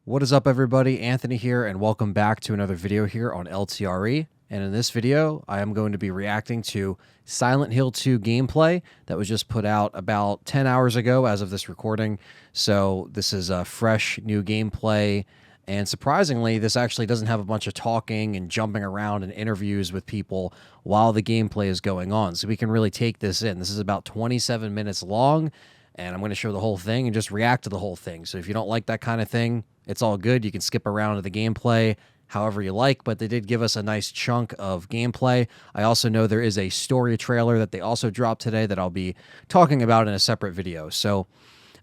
What is up, everybody? Anthony here, and welcome back to another video here on LTRE. And in this video, I am going to be reacting to Silent Hill 2 gameplay that was just put out about 10 hours ago as of this recording. So this is a fresh new gameplay, and surprisingly, this actually doesn't have a bunch of talking and jumping around and interviews with people while the gameplay is going on. So we can really take this in. This is about 27 minutes long, and I'm going to show the whole thing and just react to the whole thing. So if you don't like that kind of thing, it's all good. You can skip around to the gameplay however you like, but they did give us a nice chunk of gameplay. I also know there is a story trailer that they also dropped today that I'll be talking about in a separate video. So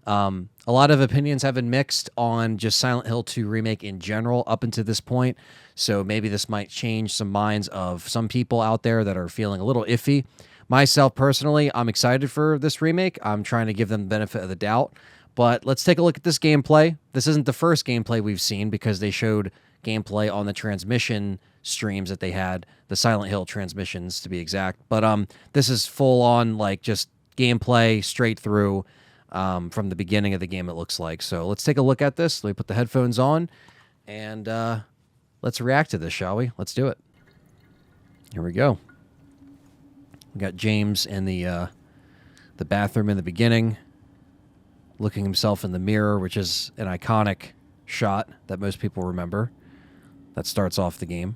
a lot of opinions have been mixed on just Silent Hill 2 Remake in general up until this point. So maybe this might change some minds of some people out there that are feeling a little iffy. Myself, personally, I'm excited for this remake. I'm trying to give them the benefit of the doubt. But let's take a look at this gameplay. This isn't the first gameplay we've seen because they showed gameplay on the transmission streams that they had, the Silent Hill transmissions to be exact. But this is full on like just gameplay straight through from the beginning of the game, it looks like. So let's take a look at this. Let me put the headphones on and let's react to this, shall we? Let's do it. Here we go. We got James in the bathroom in the beginning, looking himself in the mirror, which is an iconic shot that most people remember. That starts off the game.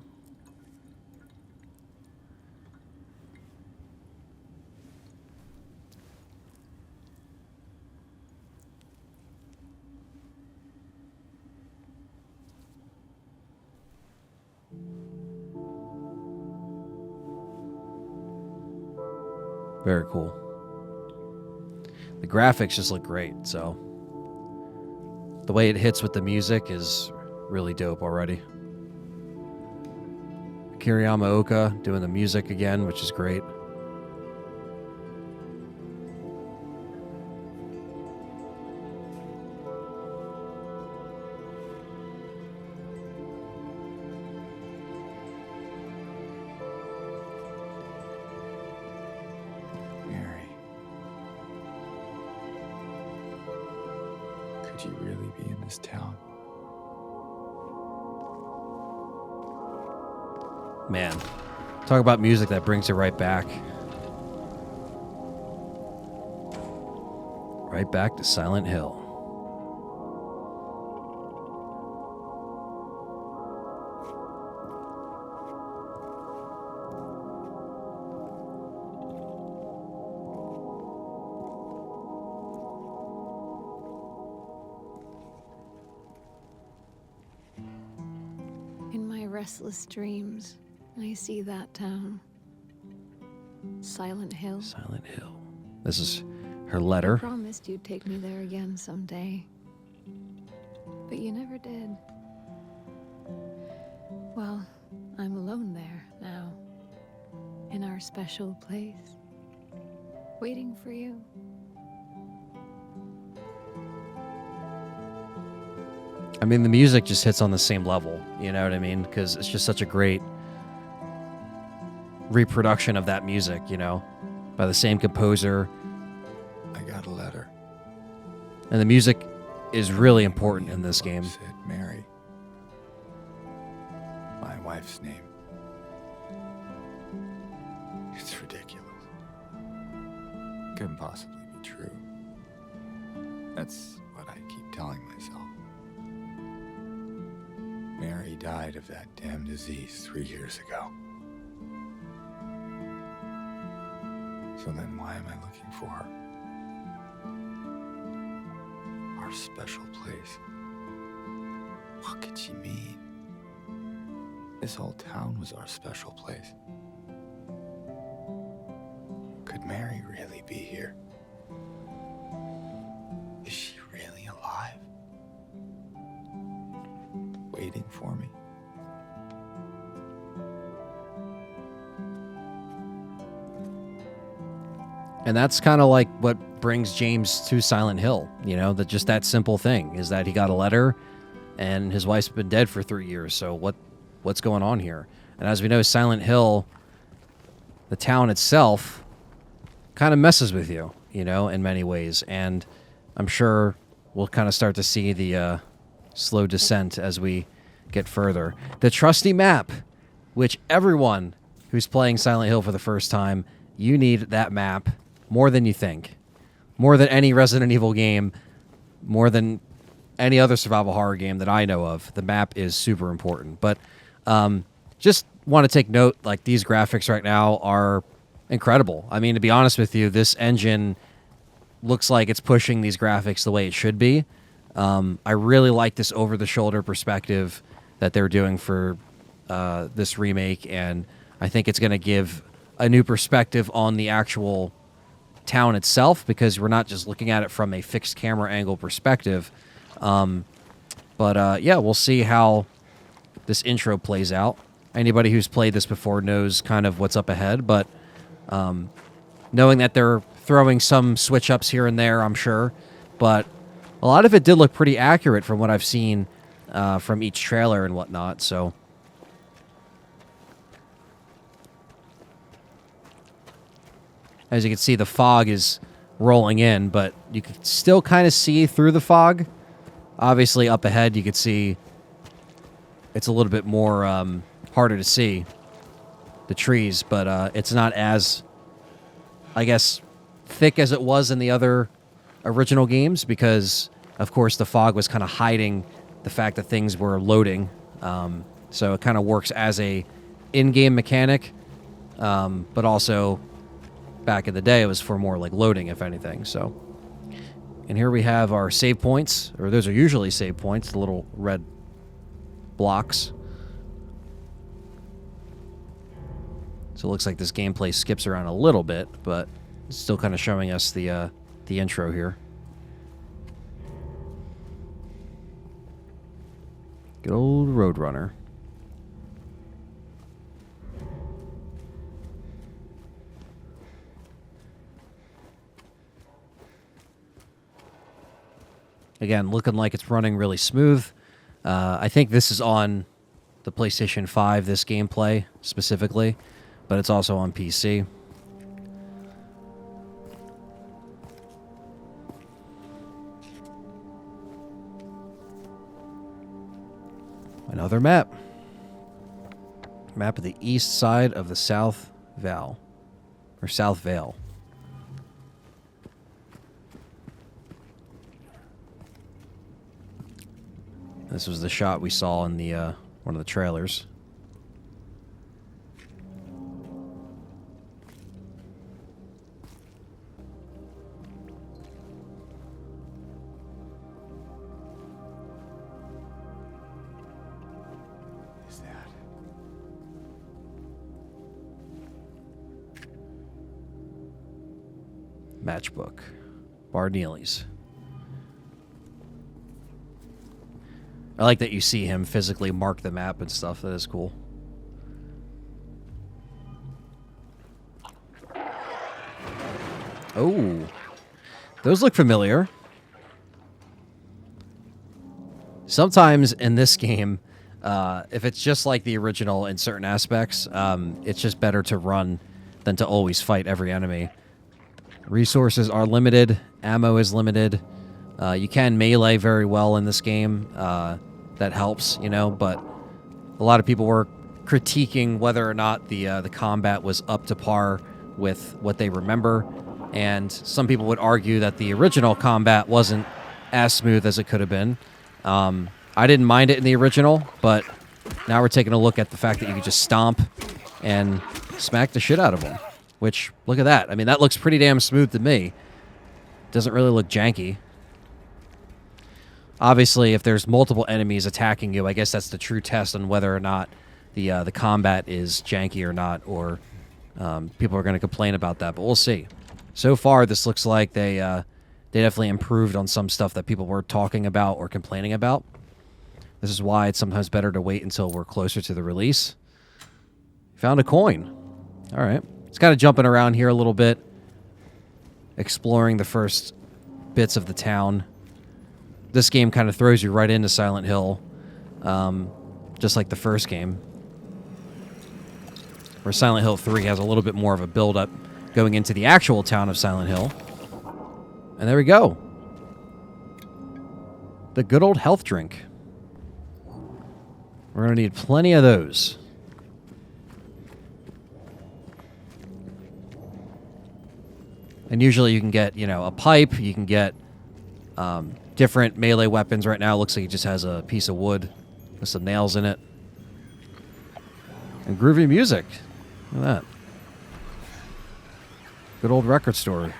Very cool. The graphics just look great, so the way it hits with the music is really dope already. Kiriyama Oka doing the music again, which is great. Could you really be in this town? Man, talk about music that brings it right back. Right back to Silent Hill. In my restless dreams, I see that town. Silent Hill. Silent Hill. This is her letter. I promised you'd take me there again someday. But you never did. Well, I'm alone there now. In our special place. Waiting for you. I mean, the music just hits on the same level, you know what I mean? Because it's just such a great reproduction of that music, you know, by the same composer. I got a letter. And the music is really important in this game. Said Mary. My wife's name. It's ridiculous. Couldn't possibly be true. That's what I keep telling myself. Mary died of that damn disease 3 years ago. So then why am I looking for her? Our special place. What could she mean? This whole town was our special place. Could Mary really be here? Is she really alive? Waiting for me? And that's kind of like what brings James to Silent Hill, you know, that just that simple thing is that he got a letter and his wife's been dead for 3 years. So what's going on here? And as we know, Silent Hill, the town itself kind of messes with you, you know, in many ways. And I'm sure we'll kind of start to see the slow descent as we get further. The trusty map, which everyone who's playing Silent Hill for the first time, you need that map more than you think. More than any Resident Evil game, more than any other survival horror game that I know of. The map is super important. But just want to take note, like, these graphics right now are incredible. I mean, to be honest with you, this engine looks like it's pushing these graphics the way it should be. I really like this over-the-shoulder perspective that they're doing for this remake, and I think it's going to give a new perspective on the actual town itself, because we're not just looking at it from a fixed camera angle perspective. But yeah, we'll see how this intro plays out. Anybody who's played this before knows kind of what's up ahead, but knowing that they're throwing some switch-ups here and there, I'm sure, but a lot of it did look pretty accurate from what I've seen from each trailer and whatnot, so... As you can see, the fog is rolling in, but you can still kind of see through the fog. Obviously, up ahead, you can see it's a little bit more harder to see the trees, but it's not as, I guess, thick as it was in the other original games, because, of course, the fog was kind of hiding the fact that things were loading. So it kind of works as a in-game mechanic, but also... Back in the day, it was for more like loading, if anything. So, and here we have our save points, or those are usually save points, the little red blocks. So it looks like this gameplay skips around a little bit, but it's still kind of showing us the intro here. Good old Roadrunner. Again, looking like it's running really smooth. I think this is on the PlayStation 5, this gameplay specifically, but it's also on PC. Another map. Map of the east side of the South Vale. Or South Vale. This was the shot we saw in the one of the trailers. Is that? Matchbook. Bar Neely's. I like that you see him physically mark the map and stuff. That is cool. Oh. Those look familiar. Sometimes in this game, if it's just like the original in certain aspects, it's just better to run than to always fight every enemy. Resources are limited. Ammo is limited. You can melee very well in this game. That helps, you know, but a lot of people were critiquing whether or not the combat was up to par with what they remember, and some people would argue that the original combat wasn't as smooth as it could have been. I didn't mind it in the original, but now we're taking a look at the fact that you could just stomp and smack the shit out of them, which, look at that. I mean, that looks pretty damn smooth to me. Doesn't really look janky. Obviously, if there's multiple enemies attacking you, I guess that's the true test on whether or not the combat is janky or not, or people are going to complain about that, but we'll see. So far, this looks like they definitely improved on some stuff that people were talking about or complaining about. This is why it's sometimes better to wait until we're closer to the release. Found a coin. All right. It's kind of jumping around here a little bit, exploring the first bits of the town. This game kind of throws you right into Silent Hill, just like the first game. Where Silent Hill 3 has a little bit more of a build-up going into the actual town of Silent Hill. And there we go. The good old health drink. We're going to need plenty of those. And usually you can get, you know, a pipe. You can get different melee weapons. Right now it looks like he just has a piece of wood with some nails in it. And groovy music. Look at that. Good old record store.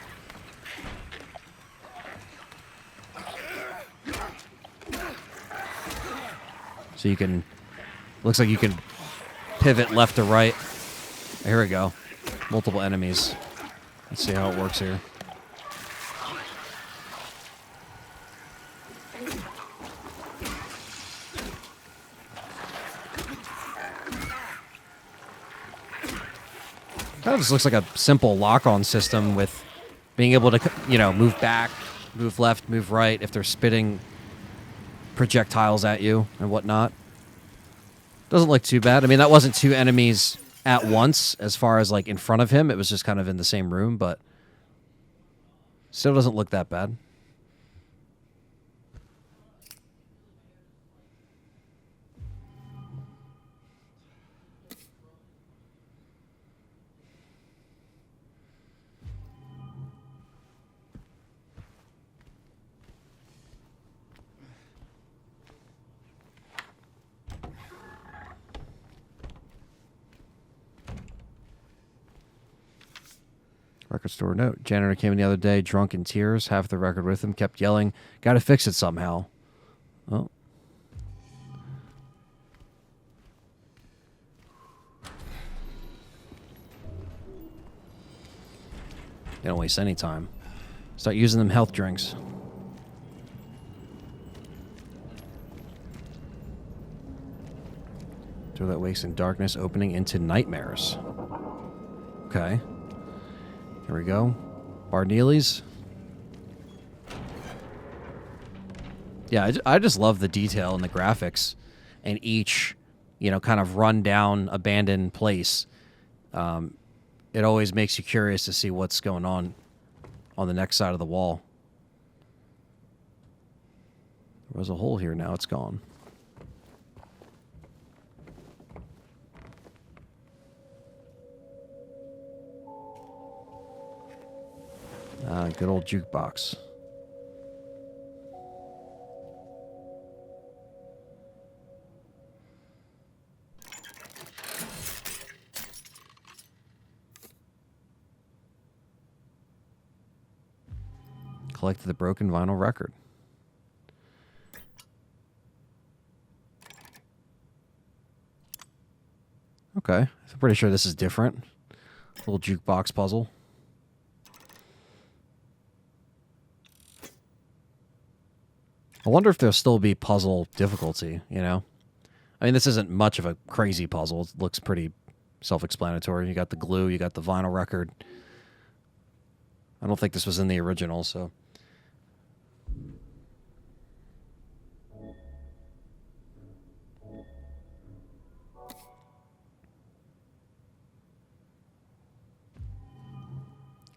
So you can... Looks like you can pivot left to right. Here we go. Multiple enemies. Let's see how it works here. Kind of just looks like a simple lock-on system with being able to, you know, move back, move left, move right if they're spitting projectiles at you and whatnot. Doesn't look too bad. I mean, that wasn't two enemies at once as far as, like, in front of him. It was just kind of in the same room, but still doesn't look that bad. Record store note. Janitor came in the other day, drunk in tears, half the record with him, kept yelling, "Gotta fix it somehow." Oh. You don't waste any time. Start using them health drinks. Door that wakes in darkness, opening into nightmares. Okay. Here we go. Barneely's. Yeah, I just love the detail and the graphics in each, you know, kind of run down, abandoned place. It always makes you curious to see what's going on the next side of the wall. There was a hole here, now it's gone. Good old jukebox. Collected the broken vinyl record. Okay, I'm pretty sure this is different. Little jukebox puzzle. I wonder if there'll still be puzzle difficulty, you know? I mean, this isn't much of a crazy puzzle. It looks pretty self-explanatory. You got the glue, you got the vinyl record. I don't think this was in the original, so...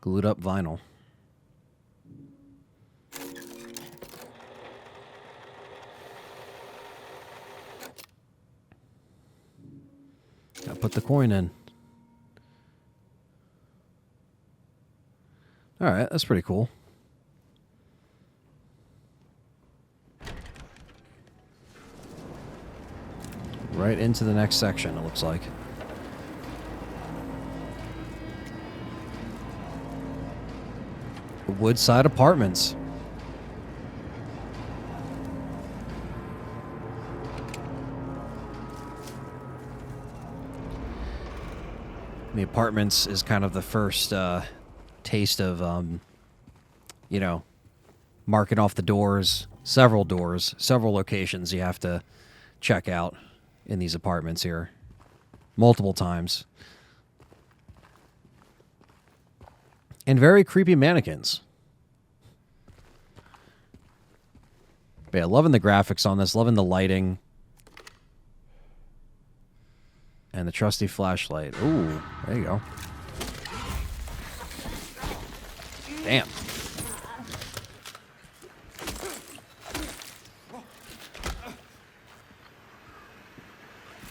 Glued up vinyl. Gotta put the coin in. Alright, that's pretty cool. Right into the next section, it looks like. Woodside Apartments. The apartments is kind of the first taste of, you know, marking off the doors, several locations you have to check out in these apartments here. Multiple times. And very creepy mannequins. But yeah, loving the graphics on this, loving the lighting. And the trusty flashlight. Ooh, there you go. Damn.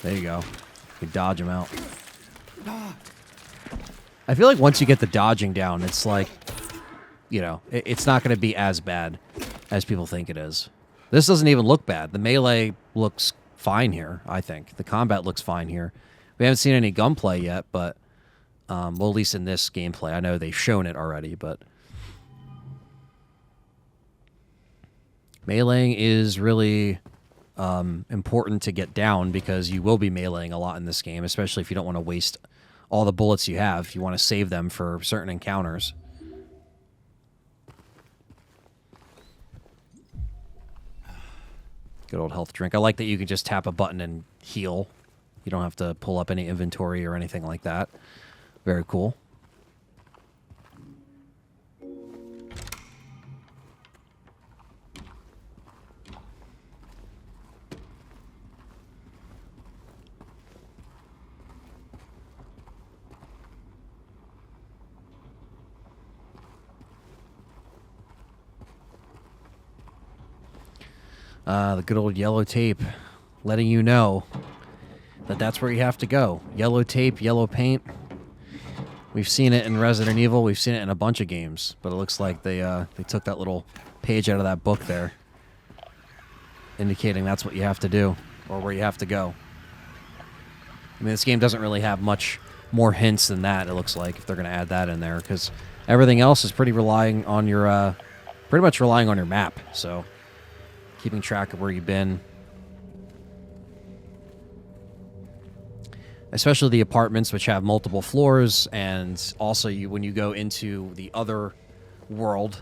There you go. You dodge them out. I feel like once you get the dodging down, it's like, you know, it's not going to be as bad as people think it is. This doesn't even look bad. The melee looks fine here, I think. The combat looks fine here. We haven't seen any gunplay yet, but, well, at least in this gameplay. I know they've shown it already, but meleeing is really important to get down because you will be meleeing a lot in this game, especially if you don't want to waste all the bullets you have. You want to save them for certain encounters. Good old health drink. I like that you can just tap a button and heal. You don't have to pull up any inventory or anything like that. Very cool. The good old yellow tape letting you know that that's where you have to go. Yellow tape, yellow paint. We've seen it in Resident Evil. We've seen it in a bunch of games, but it looks like they took that little page out of that book there, indicating that's what you have to do or where you have to go. I mean, this game doesn't really have much more hints than that, it looks like, if they're going to add that in there, because everything else is pretty relying on your, pretty much relying on your map, so keeping track of where you've been. Especially the apartments, which have multiple floors, and also when you go into the other world,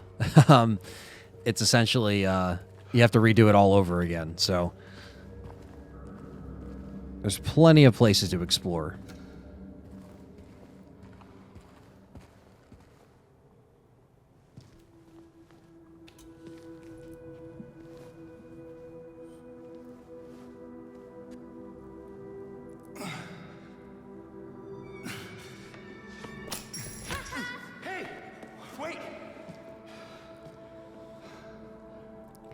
it's essentially, you have to redo it all over again. So there's plenty of places to explore.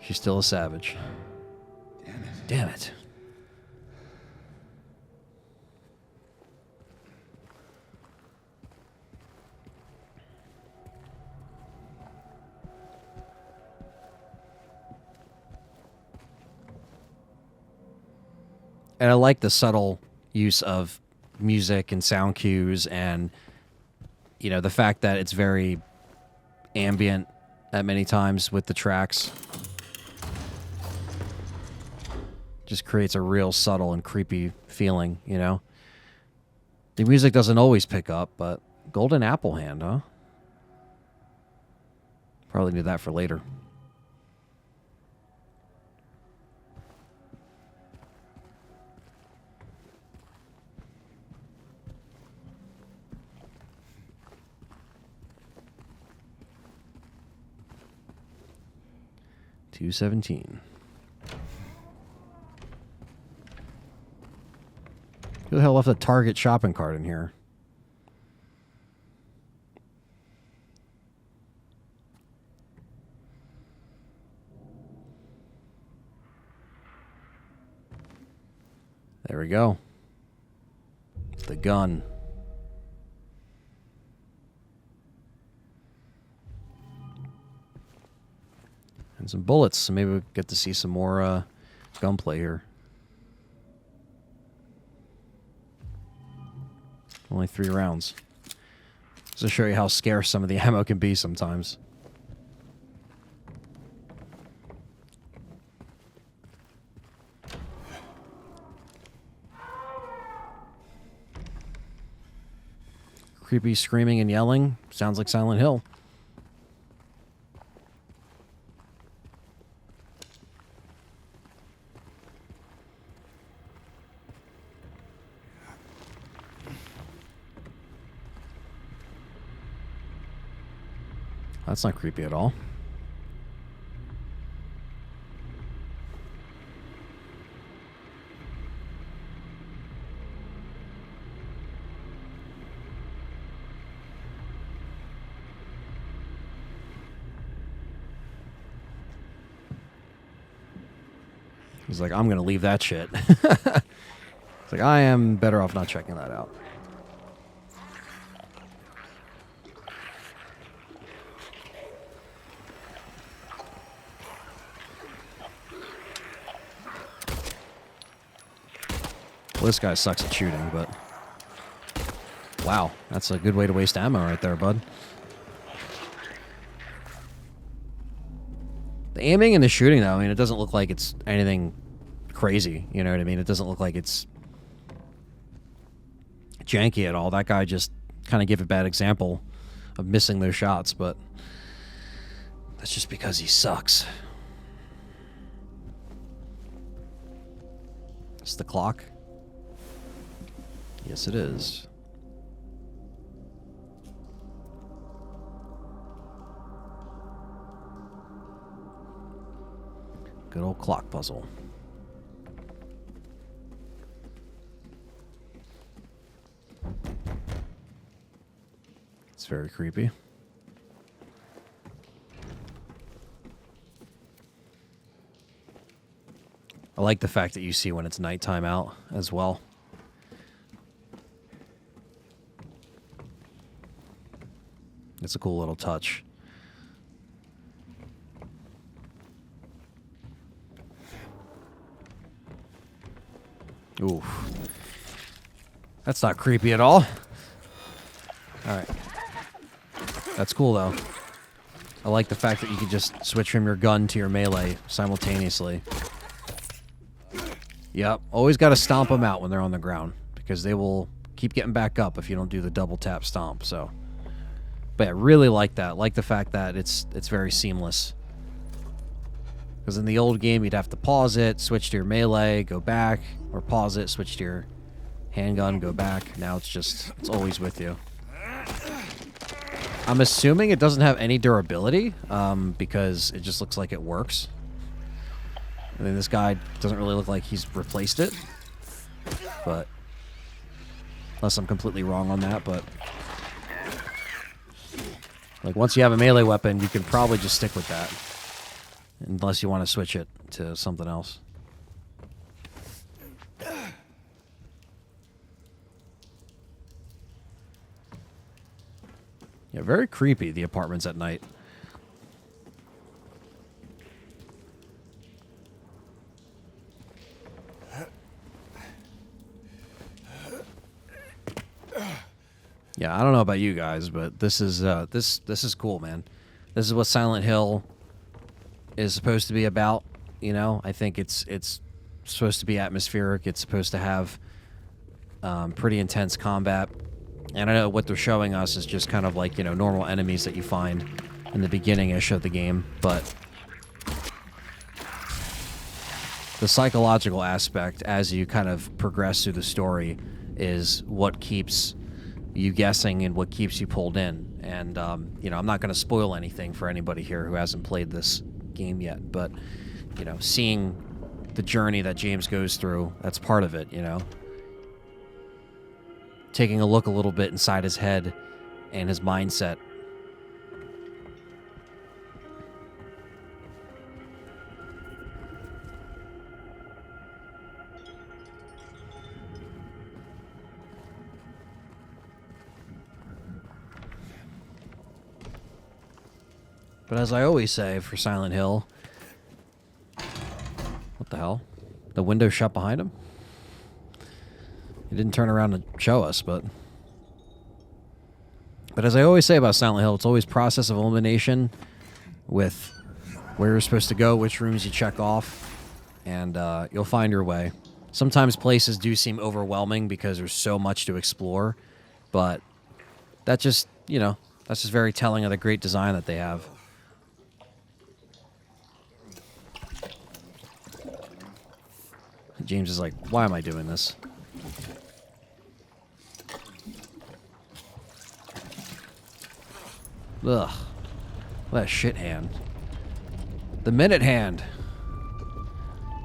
She's still a savage. Damn it. Damn it. And I like the subtle use of music and sound cues and, you know, the fact that it's very ambient at many times with the tracks. Just creates a real subtle and creepy feeling, you know? The music doesn't always pick up, but Golden Apple Hand, huh? Probably need that for later. $2.17. Who the hell left a Target shopping cart in here? There we go. The gun. And some bullets, so maybe we get to see some more gunplay here. Only 3 rounds. Just to show you how scarce some of the ammo can be sometimes. Creepy screaming and yelling. Sounds like Silent Hill. That's not creepy at all. He's like, I'm going to leave that shit. He's Like, I am better off not checking that out. Well, this guy sucks at shooting, but... Wow, that's a good way to waste ammo right there, bud. The aiming and the shooting, though, I mean, it doesn't look like it's anything crazy. You know what I mean? It doesn't look like it's janky at all. That guy just kind of gave a bad example of missing those shots, but that's just because he sucks. It's the clock. Yes, it is. Good old clock puzzle. It's very creepy. I like the fact that you see when it's nighttime out as well. It's a cool little touch. Oof. That's not creepy at all. Alright. That's cool, though. I like the fact that you can just switch from your gun to your melee simultaneously. Yep. Always got to stomp them out when they're on the ground, because they will keep getting back up if you don't do the double tap stomp, so... But I really like that. I like the fact that it's very seamless. Because in the old game, you'd have to pause it, switch to your melee, go back, or pause it, switch to your handgun, go back. Now it's always with you. I'm assuming it doesn't have any durability, because it just looks like it works. I mean, this guy doesn't really look like he's replaced it. But, unless I'm completely wrong on that, but... Like, once you have a melee weapon, you can probably just stick with that. Unless you want to switch it to something else. Yeah, very creepy, the apartments at night. Yeah, I don't know about you guys, but this is this is cool, man. This is what Silent Hill is supposed to be about, you know? I think it's supposed to be atmospheric. It's supposed to have pretty intense combat. And I know what they're showing us is just kind of like, you know, normal enemies that you find in the beginning-ish of the game, but the psychological aspect as you kind of progress through the story is what keeps you guessing and what keeps you pulled in. And, you know, I'm not going to spoil anything for anybody here who hasn't played this game yet, but, you know, seeing the journey that James goes through, that's part of it, you know. Taking a look a little bit inside his head and his mindset. But as I always say for Silent Hill... What the hell? The window shut behind him? He didn't turn around to show us, but... But as I always say about Silent Hill, it's always process of elimination with where you're supposed to go, which rooms you check off, and you'll find your way. Sometimes places do seem overwhelming because there's so much to explore, but that just, you know, that's just very telling of the great design that they have. James is like, why am I doing this? Ugh. That shit hand. The minute hand.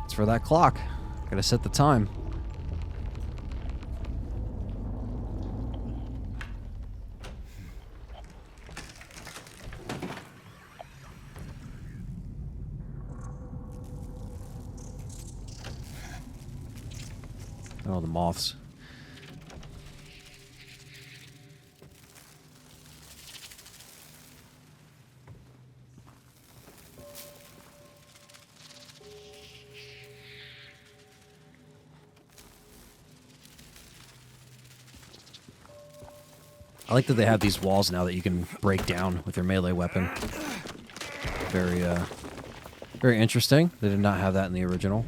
It's for that clock. Gotta set the time. Oh, the moths. I like that they have these walls now that you can break down with your melee weapon. Very, very interesting. They did not have that in the original.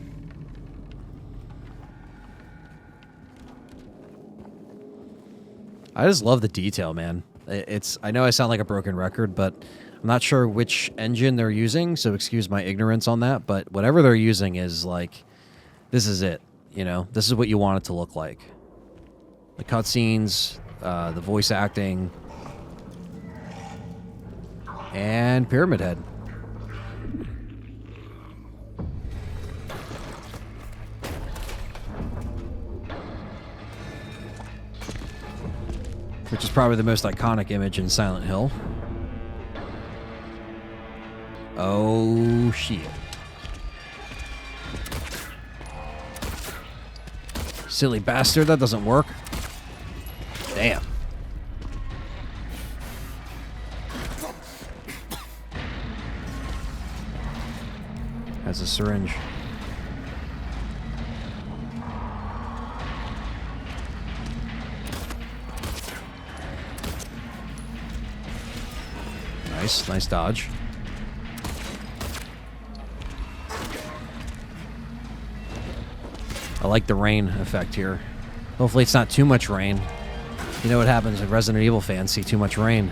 I just love the detail, man. I know I sound like a broken record, but I'm not sure which engine they're using, so excuse my ignorance on that, but whatever they're using is like, this is it, you know? This is what you want it to look like. The cutscenes, the voice acting, and Pyramid Head. Which is probably the most iconic image in Silent Hill. Oh, shit. Silly bastard, that doesn't work. Damn. Has a syringe. Nice dodge. I like the rain effect here. Hopefully it's not too much rain. You know what happens when Resident Evil fans see too much rain.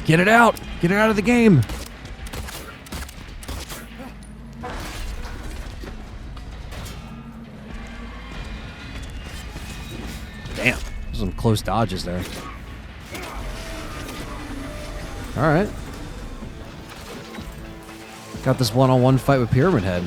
Get it out! Get it out of the game! Damn. Some close dodges there. Alright. Got this one-on-one fight with Pyramid Head.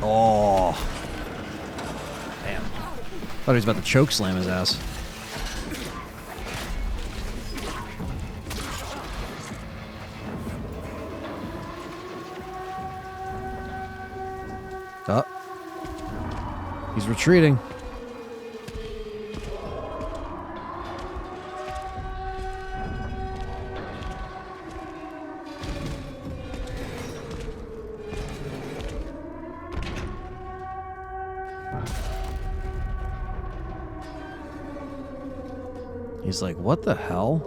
Oh. Damn. Thought he was about to choke slam his ass. Oh. He's retreating. He's like, what the hell?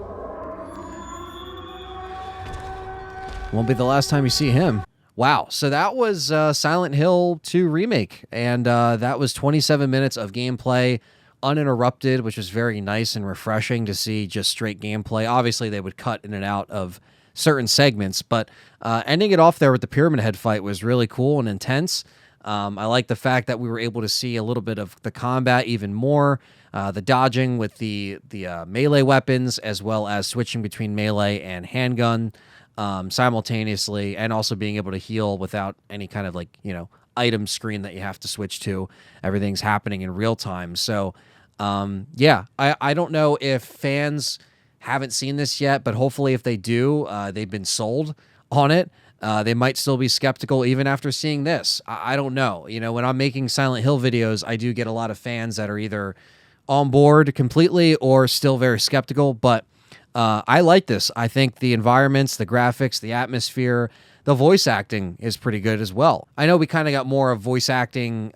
Won't be the last time you see him. Wow, so that was Silent Hill 2 Remake, and that was 27 minutes of gameplay, uninterrupted, which was very nice and refreshing to see just straight gameplay. Obviously, they would cut in and out of certain segments, but ending it off there with the Pyramid Head fight was really cool and intense. I like the fact that we were able to see a little bit of the combat even more, the dodging with the melee weapons, as well as switching between melee and handgun simultaneously, and also being able to heal without any kind of item screen that you have to switch to. Everything's happening in real time. So yeah, I don't know if fans haven't seen this yet, but hopefully if they do, they've been sold on it. They might still be skeptical even after seeing this. I don't know. You know, when I'm making Silent Hill videos, I do get a lot of fans that are either on board completely or still very skeptical, but I like this. I think the environments, the graphics, the atmosphere, the voice acting is pretty good as well. I know we kind of got more of voice acting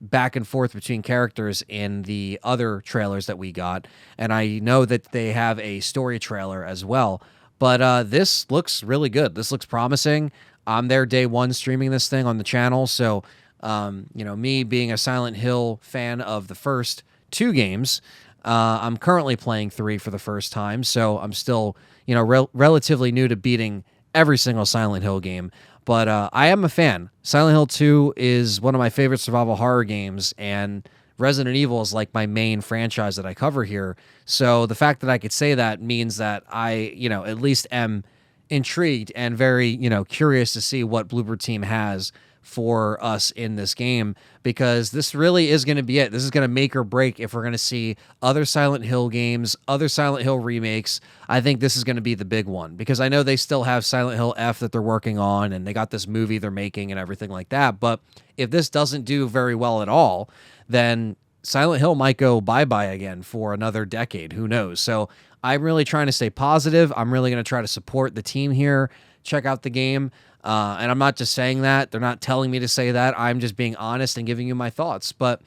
back and forth between characters in the other trailers that we got, and I know that they have a story trailer as well, but this looks really good. This looks promising. I'm there day one streaming this thing on the channel, so you know, me being a Silent Hill fan of the first two games, I'm currently playing 3 for the first time, so I'm still, you know, relatively new to beating every single Silent Hill game, but I am a fan. Silent Hill 2 is one of my favorite survival horror games, and Resident Evil is like my main franchise that I cover here, so the fact that I could say that means that I, you know, at least am intrigued and very, you know, curious to see what Bloober Team has for us in this game, because this really is going to be it. This is going to make or break if we're going to see other Silent Hill games, other Silent Hill remakes. I think this is going to be the big one, because I know they still have Silent Hill F that they're working on, and they got this movie they're making and everything like that. But if this doesn't do very well at all, then Silent Hill might go bye-bye again for another decade. Who knows? So I'm really trying to stay positive. I'm really going to try to support the team here, check out the game. And I'm not just saying that. They're not telling me to say that. I'm just being honest and giving you my thoughts. But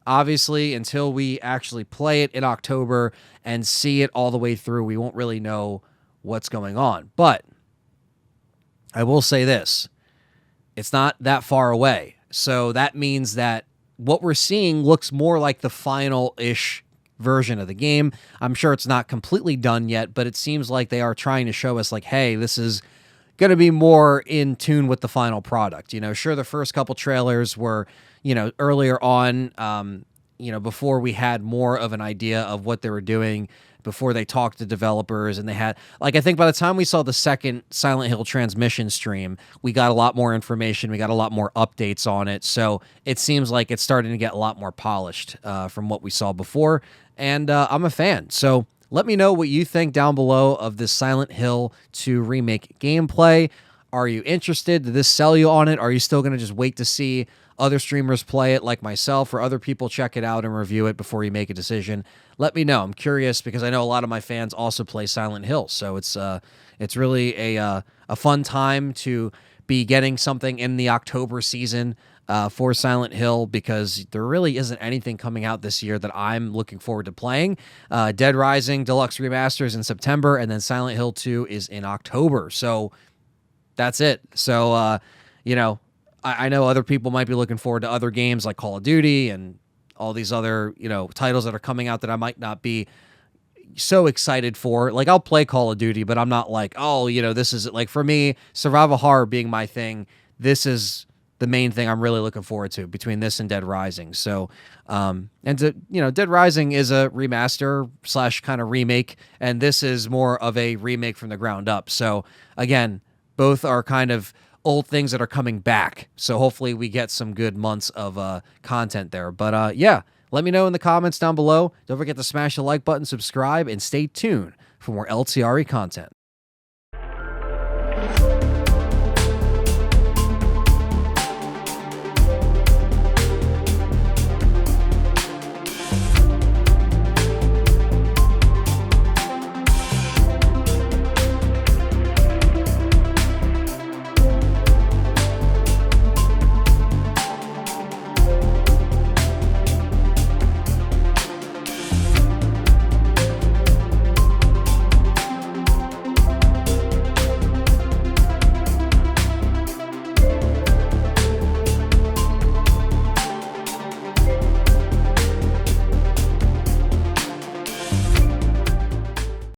obviously, until we actually play it in October and see it all the way through, we won't really know what's going on. But I will say this. It's not that far away. So that means that what we're seeing looks more like the final-ish version of the game. I'm sure it's not completely done yet, but it seems like they are trying to show us, like, hey, this is going to be more in tune with the final product. You know, sure, the first couple trailers were, you know, earlier on, you know, before we had more of an idea of what they were doing, before they talked to developers, and they had, like, I think by the time we saw the second Silent Hill transmission stream, we got a lot more information, we got a lot more updates on it, so it seems like it's starting to get a lot more polished from what we saw before, and I'm a fan. So let me know what you think down below of this Silent Hill 2 remake gameplay. Are you interested? Did this sell you on it? Are you still going to just wait to see other streamers play it like myself, or other people check it out and review it before you make a decision? Let me know. I'm curious, because I know a lot of my fans also play Silent Hill, so it's really a fun time to be getting something in the October season for Silent Hill, because there really isn't anything coming out this year that I'm looking forward to playing. Dead Rising Deluxe Remaster is in September, and then Silent Hill 2 is in October, so that's it. So, you know, I know other people might be looking forward to other games like Call of Duty and all these other, you know, titles that are coming out that I might not be so excited for. Like, I'll play Call of Duty, but I'm not like, oh, you know, this is, like, for me, survival horror being my thing, this is the main thing I'm really looking forward to between this and Dead Rising. So, and to, you know, Dead Rising is a remaster / kind of remake, and this is more of a remake from the ground up. So again, both are kind of old things that are coming back. So hopefully we get some good months of content there. But yeah, let me know in the comments down below. Don't forget to smash the like button, subscribe, and stay tuned for more LTRE content.